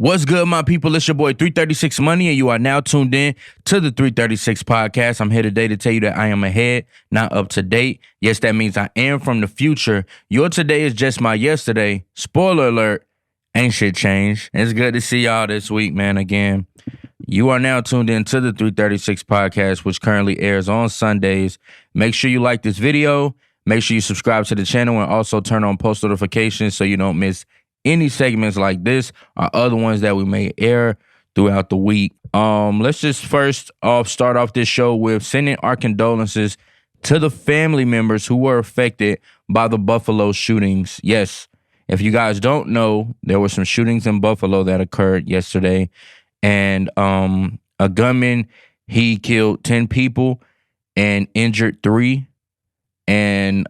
What's good, my people? It's your boy 336 Money, and you are now tuned in to the 336 podcast. I'm here today to tell you that I am ahead, not up to date. Yes, that means I am from the future. Your today is just my yesterday. Spoiler alert, ain't shit changed. It's good to see y'all this week, man. Again, you are now tuned in to the 336 podcast, which currently airs on Sundays. Make sure you like this video. Make sure you subscribe to the channel and also turn on post notifications so you don't miss any segments like this or other ones that we may air throughout the week. Let's just first off start off this show with sending our condolences to the family members who were affected by the Buffalo shootings. Yes, if you guys don't know, there were some shootings in Buffalo that occurred yesterday, and a gunman, he killed 10 people and injured 3, and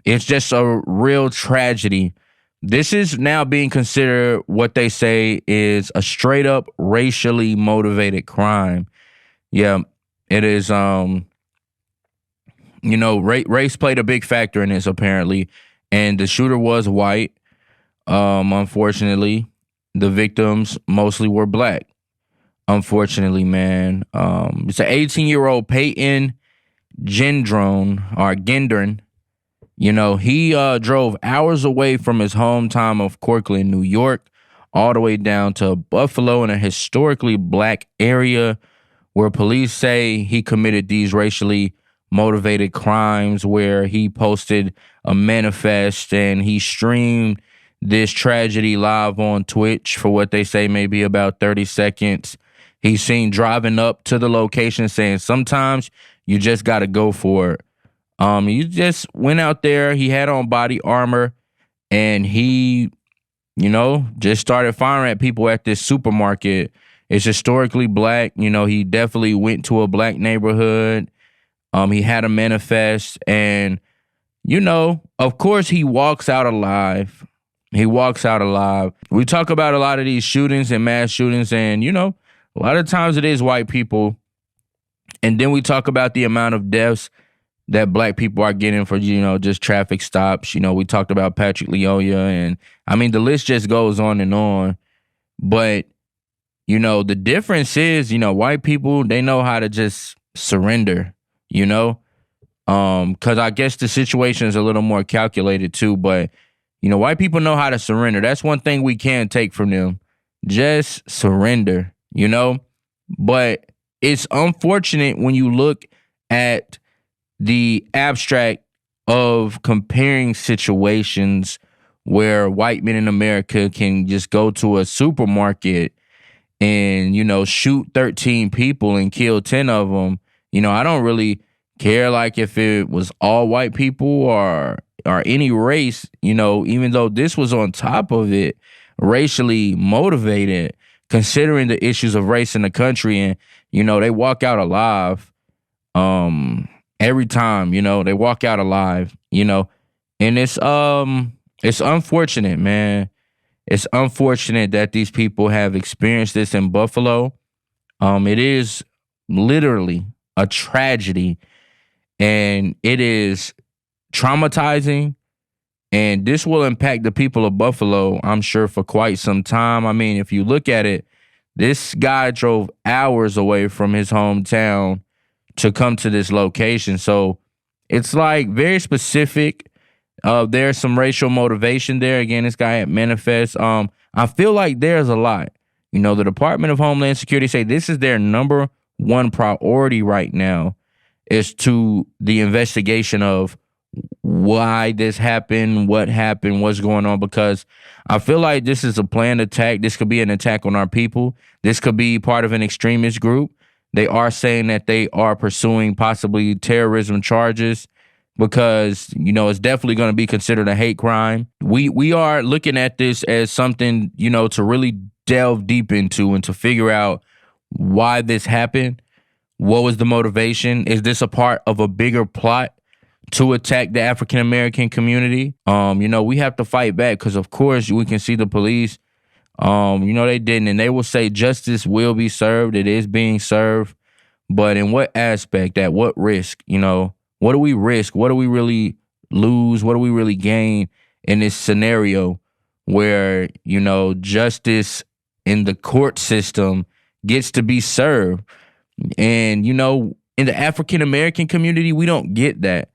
it's just a real tragedy. This is now being considered what they say is a straight up racially motivated crime. Yeah, it is. Race played a big factor in this apparently, and the shooter was white. Unfortunately, the victims mostly were black. Unfortunately, man, it's an 18-year-old Peyton Gendron. You know, he drove hours away from his hometown of Cortland, New York, all the way down to Buffalo in a historically black area where police say he committed these racially motivated crimes, where he posted a manifest and he streamed this tragedy live on Twitch for what they say may be about 30 seconds. He's seen driving up to the location saying sometimes you just got to go for it. He just went out there. He had on body armor, and he, just started firing at people at this supermarket. It's historically black. He definitely went to a black neighborhood. He had a manifest, and, of course, he walks out alive. We talk about a lot of these shootings and mass shootings, and, a lot of times it is white people. And then we talk about the amount of deaths that black people are getting for, just traffic stops. We talked about Patrick Leoya, and I mean, the list just goes on and on. But, the difference is, white people, they know how to just surrender, because I guess the situation is a little more calculated too. But, white people know how to surrender. That's one thing we can take from them. Just surrender, But it's unfortunate when you look at the abstract of comparing situations where white men in America can just go to a supermarket and, shoot 13 people and kill 10 of them. I don't really care like if it was all white people or any race, even though this was on top of it, racially motivated, considering the issues of race in the country. And, they walk out alive. Every time, they walk out alive, and it's unfortunate, man. It's unfortunate that these people have experienced this in Buffalo. It is literally a tragedy, and it is traumatizing, and this will impact the people of Buffalo, I'm sure, for quite some time. I mean, if you look at it, this guy drove hours away from his hometown to come to this location. So it's like very specific. There's some racial motivation there. Again, this guy had manifest. I feel like there's a lot. The Department of Homeland Security say this is their number one priority right now, is to the investigation of why this happened, what happened, what's going on, because I feel like this is a planned attack. This could be an attack on our people. This could be part of an extremist group. They are saying that they are pursuing possibly terrorism charges because, it's definitely going to be considered a hate crime. We are looking at this as something, to really delve deep into and to figure out why this happened. What was the motivation? Is this a part of a bigger plot to attack the African-American community? We have to fight back because, of course, we can see the police. They didn't, and they will say justice will be served. It is being served. But in what aspect? At what risk? What do we risk? What do we really lose? What do we really gain in this scenario where, justice in the court system gets to be served. And, in the African American community, we don't get that.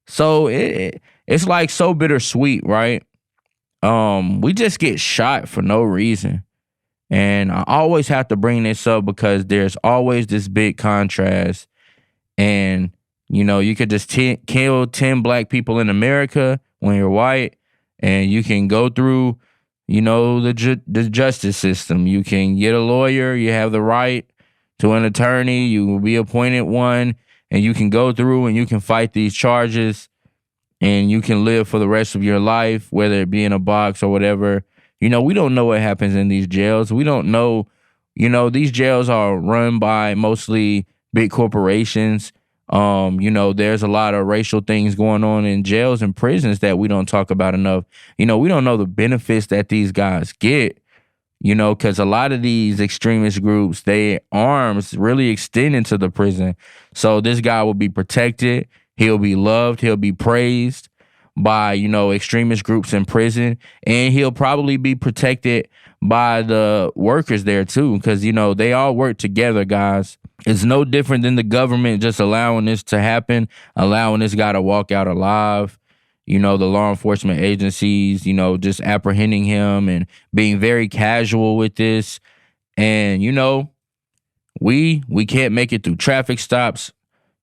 So it's like so bittersweet, right? We just get shot for no reason. And I always have to bring this up because there's always this big contrast. And, you could just kill 10 black people in America when you're white, and you can go through, the justice system. You can get a lawyer. You have the right to an attorney. You will be appointed one, and you can go through and you can fight these charges, and you can live for the rest of your life, whether it be in a box or whatever. We don't know what happens in these jails. We don't know, these jails are run by mostly big corporations. There's a lot of racial things going on in jails and prisons that we don't talk about enough. We don't know the benefits that these guys get, because a lot of these extremist groups, their arms really extend into the prison. So this guy will be protected. He'll be loved. He'll be praised by, extremist groups in prison. And he'll probably be protected by the workers there too, because, they all work together, guys. It's no different than the government just allowing this to happen, allowing this guy to walk out alive. The law enforcement agencies, just apprehending him and being very casual with this. And, we can't make it through traffic stops.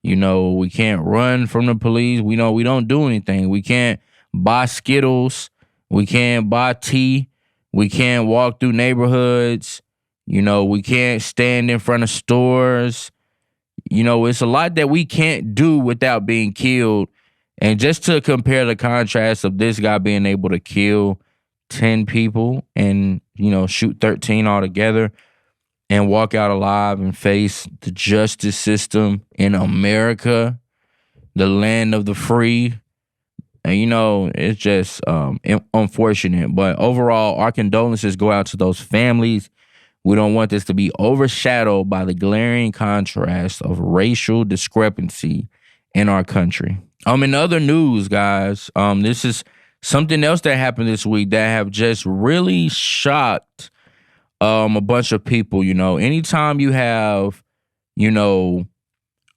We can't run from the police. We don't do anything. We can't buy Skittles. We can't buy tea. We can't walk through neighborhoods. We can't stand in front of stores. It's a lot that we can't do without being killed. And just to compare the contrast of this guy being able to kill 10 people and, shoot 13 altogether and walk out alive and face the justice system in America, the land of the free. And, it's just unfortunate. But overall, our condolences go out to those families. We don't want this to be overshadowed by the glaring contrast of racial discrepancy in our country. In other news, guys, this is something else that happened this week that have just really shocked a bunch of people. Anytime you have,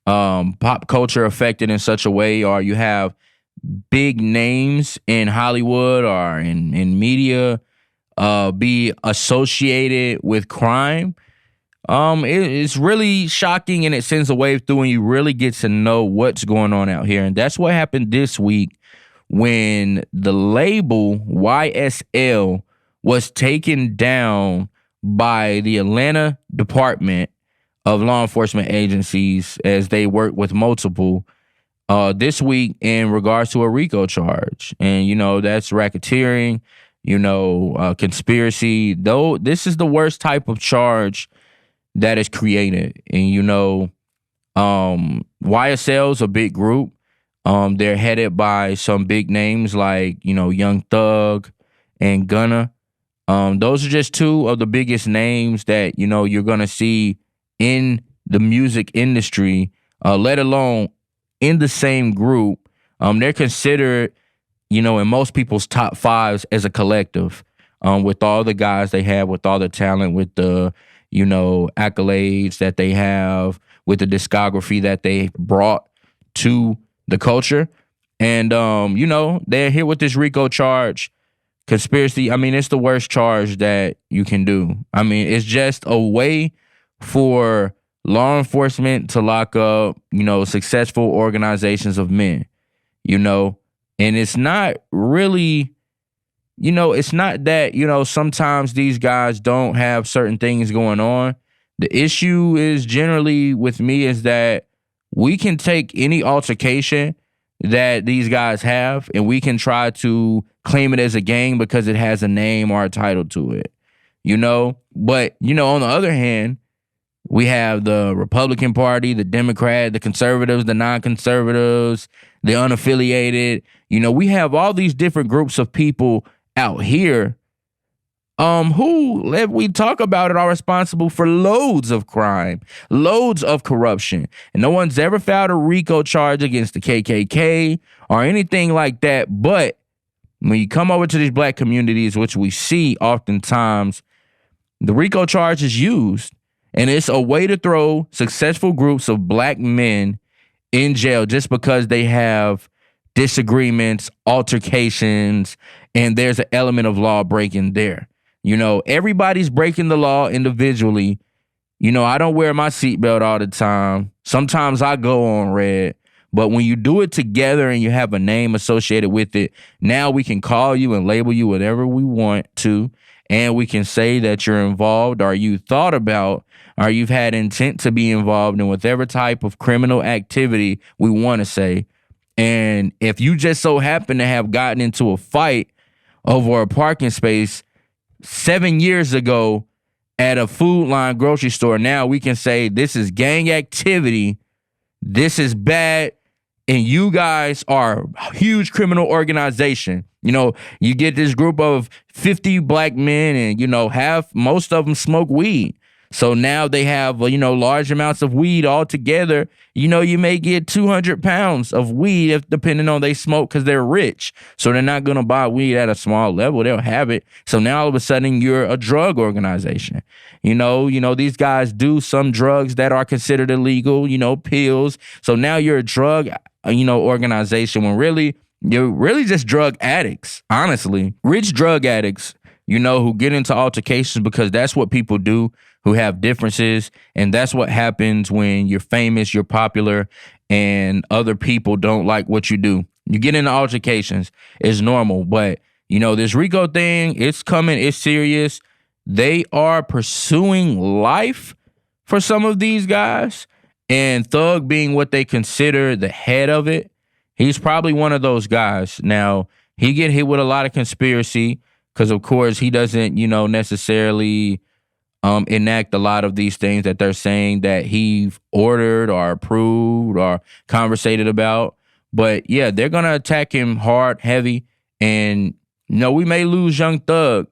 pop culture affected in such a way, or you have big names in Hollywood or in media be associated with crime, it's really shocking, and it sends a wave through and you really get to know what's going on out here. And that's what happened this week when the label YSL was taken down by the Atlanta Department of Law Enforcement Agencies as they work with multiple this week in regards to a RICO charge. And, that's racketeering, conspiracy. Though this is the worst type of charge that is created. And, YSL is a big group. They're headed by some big names like, Young Thug and Gunna. Those are just two of the biggest names that, you're going to see in the music industry, let alone in the same group. They're considered, in most people's top fives as a collective, with all the guys they have, with all the talent, with the, accolades that they have, with the discography that they brought to the culture. And, they're here with this RICO charge. Conspiracy, it's the worst charge that you can do. It's just a way for law enforcement to lock up, successful organizations of men, and it's not really, it's not that, sometimes these guys don't have certain things going on. The issue is generally with me is that we can take any altercation that these guys have and we can try to claim it as a gang because it has a name or a title to it, But, on the other hand, we have the Republican Party, the Democrat, the conservatives, the non-conservatives, the unaffiliated. We have all these different groups of people out here who, if we talk about it, are responsible for loads of crime, loads of corruption. And no one's ever filed a RICO charge against the KKK or anything like that. But when you come over to these black communities, which we see oftentimes, The RICO charge is used, and it's a way to throw successful groups of black men in jail just because they have disagreements, altercations, and there's an element of law breaking there. You know, everybody's breaking the law individually. You know, I don't wear my seatbelt all the time. Sometimes I go on red. But when you do it together and you have a name associated with it, now we can call you and label you whatever we want to. And we can say that you're involved, or you thought about, or you've had intent to be involved in whatever type of criminal activity we want to say. And if you just so happen to have gotten into a fight over a parking space 7 years ago at a Food Line grocery store, now we can say this is gang activity, this is bad, and you guys are a huge criminal organization. You know, you get this group of 50 black men and, you know, most of them smoke weed. So now they have, you know, large amounts of weed all together. You know, you may get 200 pounds of weed if depending on they smoke because they're rich. So they're not going to buy weed at a small level. They'll have it. So now all of a sudden you're a drug organization. You know, these guys do some drugs that are considered illegal, you know, pills. So now you're a drug, you know, organization when really you're really just drug addicts, honestly. Rich drug addicts, you know, who get into altercations because that's what people do, who have differences. And that's what happens when you're famous, you're popular, and other people don't like what you do. You get into altercations. It's normal. But, you know, this RICO thing, it's coming. It's serious. They are pursuing life for some of these guys. And Thug being what they consider the head of it, he's probably one of those guys. Now, he get hit with a lot of conspiracy because, of course, he doesn't, you know, necessarily enact a lot of these things that they're saying that he ordered or approved or conversated about. But, yeah, they're going to attack him hard, heavy. And, you know, we may lose Young Thug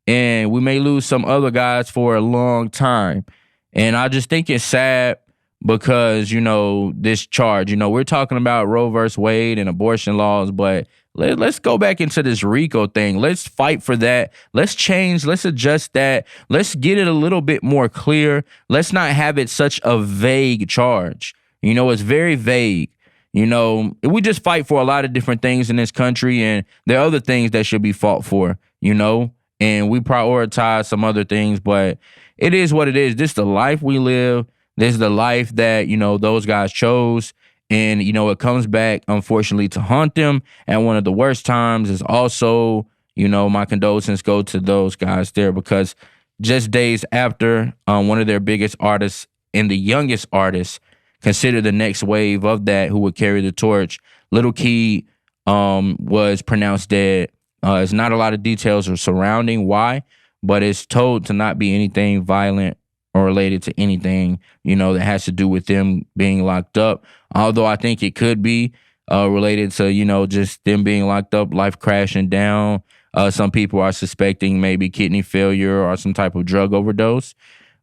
and we may lose some other guys for a long time. And I just think it's sad because, you know, this charge, you know, we're talking about Roe versus Wade and abortion laws, but let's go back into this RICO thing. Let's fight for that. Let's change. Let's adjust that. Let's get it a little bit more clear. Let's not have it such a vague charge. You know, it's very vague. You know, we just fight for a lot of different things in this country, and there are other things that should be fought for, you know, and we prioritize some other things, but it is what it is. This is the life we live. This is the life that, you know, those guys chose. And, you know, it comes back, unfortunately, to haunt them at one of the worst times. Is also, you know, my condolences go to those guys there because just days after one of their biggest artists and the youngest artists considered the next wave of that who would carry the torch, Lil Key was pronounced dead. There's not a lot of details surrounding why, but it's told to not be anything violent or related to anything, you know, that has to do with them being locked up. Although I think it could be related to, you know, just them being locked up, life crashing down. Some people are suspecting maybe kidney failure or some type of drug overdose,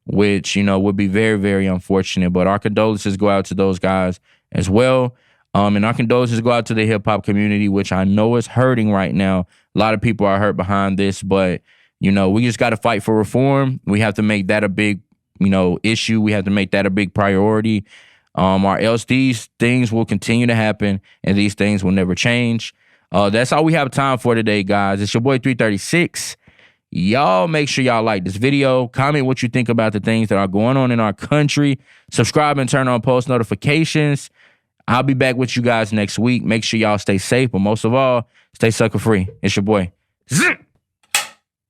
which, you know, would be very, very unfortunate. But our condolences go out to those guys as well. And our condolences go out to the hip hop community, which I know is hurting right now. A lot of people are hurt behind this, but, you know, we just got to fight for reform. We have to make that a big, you know, issue. We have to make that a big priority, or else these things will continue to happen and these things will never change. That's all we have time for today, guys. It's your boy 336. Y'all make sure y'all like this video, comment what you think about the things that are going on in our country, subscribe and turn on post notifications. I'll be back with you guys next week. Make sure y'all stay safe, but most of all, stay sucker free. It's your boy. Zzz.